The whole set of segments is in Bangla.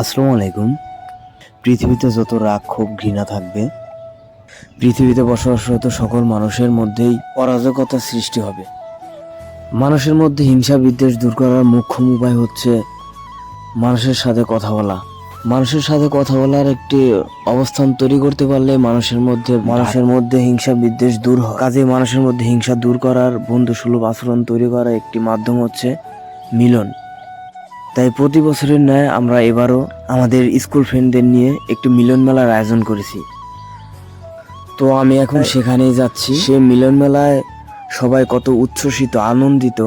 আসসালামু আলাইকুম। পৃথিবীতে যত রাগ ক্ষোভ ঘৃণা থাকবে, পৃথিবীতে বসবাসরত সকল মানুষের মধ্যেই অরাজকতা সৃষ্টি হবে। মানুষের মধ্যে হিংসা বিদ্বেষ দূর করার মোক্ষম উপায় হচ্ছে মানুষের সাথে কথা বলা। মানুষের সাথে কথা বলার একটি অবস্থান তৈরি করতে পারলে মানুষের মধ্যে হিংসা বিদ্বেষ দূর হয়। কাজে মানুষের মধ্যে হিংসা দূর করার বন্ধুসুলভ আচরণ তৈরি করার একটি মাধ্যম হচ্ছে মিলন। তাই প্রতি বছরের ন্যায় আমরা এবারও আমাদের স্কুল ফ্রেন্ডদের নিয়ে একটি মিলন মেলার আয়োজন করেছি। তো আমি এখন সেখানেই যাচ্ছি। সে মিলন মেলায় সবাই কত উচ্ছ্বসিত আনন্দিত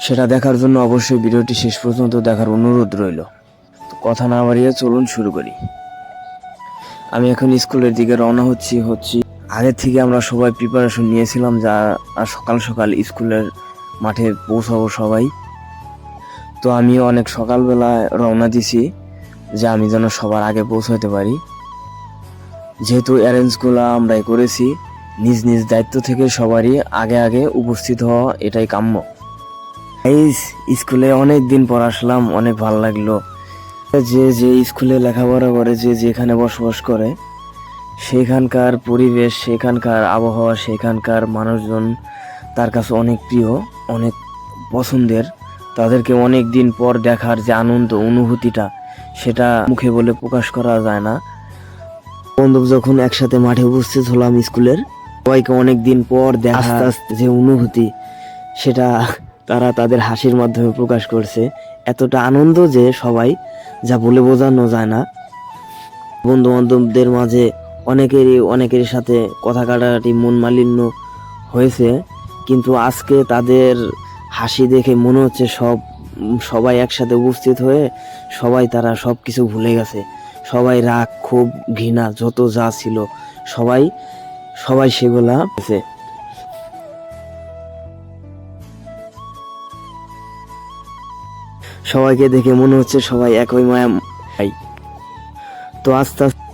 সেটা দেখার জন্য অবশ্যই ভিডিওটি শেষ পর্যন্ত দেখার অনুরোধ রইল। তো কথা না বাড়িয়ে চলুন শুরু করি। আমি এখন স্কুলের দিকে রওনা হচ্ছি। আগের থেকে আমরা সবাই প্রিপারেশন নিয়েছিলাম যা সকাল সকাল স্কুলের মাঠে পৌঁছাবো সবাই। তো আমিও অনেক সকালবেলায় রওনা দিছি যে আমি যেন সবার আগে পৌঁছাতে পারি। যেহেতু অ্যারেঞ্জগুলো আমরাই করেছি, নিজ নিজ দায়িত্ব থেকে সবারই আগে আগে উপস্থিত হওয়া এটাই কাম্য। এই স্কুলে অনেক দিন পর আসলাম, অনেক ভালো লাগলো। যে স্কুলে লেখাপড়া করে, যে যেখানে বসবাস করে, সেখানকার পরিবেশ, সেখানকার আবহাওয়া, সেখানকার মানুষজন তার কাছে অনেক প্রিয়, অনেক পছন্দের। তাদেরকে অনেক দিন পর দেখার যে আনন্দ অনুভূতিটা, সেটা মুখে বলে প্রকাশ করা যায় না। বন্ধু যখন একসাথে মাঠে উপস্থিত হলাম স্কুলের, সবাইকে অনেক দিন পর দেখা, আস্তে আস্তে যে অনুভূতি, সেটা তারা তাদের হাসির মাধ্যমে প্রকাশ করছে। এতটা আনন্দ যে সবাই যা বলে বোঝানো যায় না। বন্ধু বান্ধবদের মাঝে অনেকেরই সাথে কথা কাটাকাটি, মন মালিন্য হয়েছে, কিন্তু আজকে তাদের হাসি দেখে মনে হচ্ছে সবাই একসাথে উপস্থিত হয়ে তারা সব কিছু ভুলে গেছে। সবাই রাগ ক্ষোভ ঘৃণা যত যা ছিল সবাই সেগুলা আছে। সবাইকে দেখে মনে হচ্ছে সবাই একই মায়া। তো আস্তে আস্তে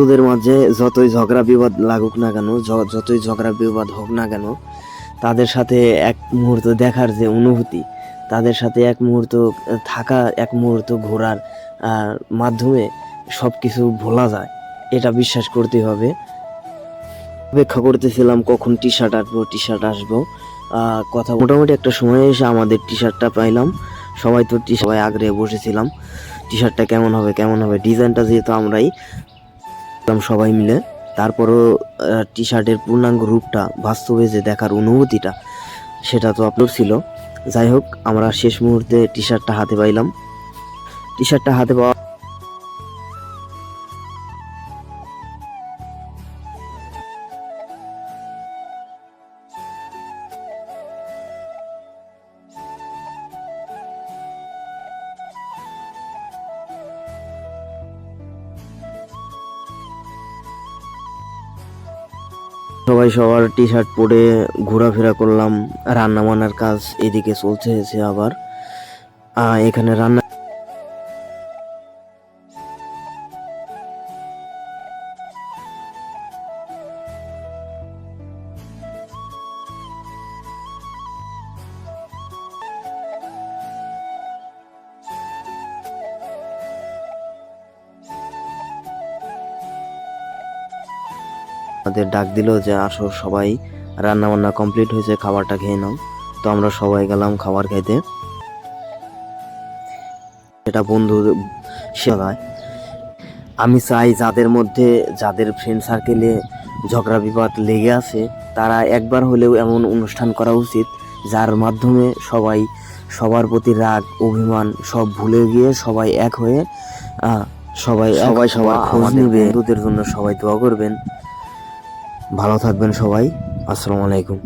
ওদের মাঝে যতই ঝগড়া বিবাদ লাগুক না কেন, যতই ঝগড়া বিবাদ হোক না কেন, তাদের সাথে এক মুহূর্ত দেখার যে অনুভূতি, তাদের সাথে এক মুহূর্ত থাকা, এক মুহূর্ত ঘোরার মাধ্যমে সব কিছু ভোলা যায়, এটা বিশ্বাস করতে হবে। অপেক্ষা করতেছিলাম কখন টি শার্ট আসবো। কথা মোটামুটি একটা সময় এসে আমাদের টি শার্টটা পাইলাম। সবাই আগ্রহে বসেছিলাম টি শার্টটা কেমন হবে ডিজাইনটা যেহেতু আমরাই সবাই মিলে। তারপরও টি শার্টের পূর্ণাঙ্গ রূপটা বাস্তবে যে দেখার অনুভূতিটা, সেটা তো আপলোড ছিল। যাই হোক, আমরা শেষ মুহূর্তে টি শার্টটা হাতে পাওয়া সবাই সবার টি শার্ট পরে ঘোরাফেরা করলাম। রান্না বান্নার কাজ এদিকে চলছে আবার এখানে রান্না আমাদের ডাক দিল যে আসো সবাই, রান্না বান্না কমপ্লিট হয়েছে, খাবারটা খেয়ে নাও। তো আমরা সবাই গেলাম খাবার খাইতে। এটা বন্ধু সেবায় আমি চাই যাদের ফ্রেন্ড সার্কেলে ঝগড়া বিবাদ লেগে আছে, তারা একবার হলেও এমন অনুষ্ঠান করা উচিত যার মাধ্যমে সবার প্রতি রাগ অভিমান সব ভুলে গিয়ে সবাই এক হয়ে সবাই সবার খোঁজ নেবে। বন্ধুদের জন্য সবাই দোয়া করবেন। ভালো থাকবেন সবাই। আসসালামু আলাইকুম।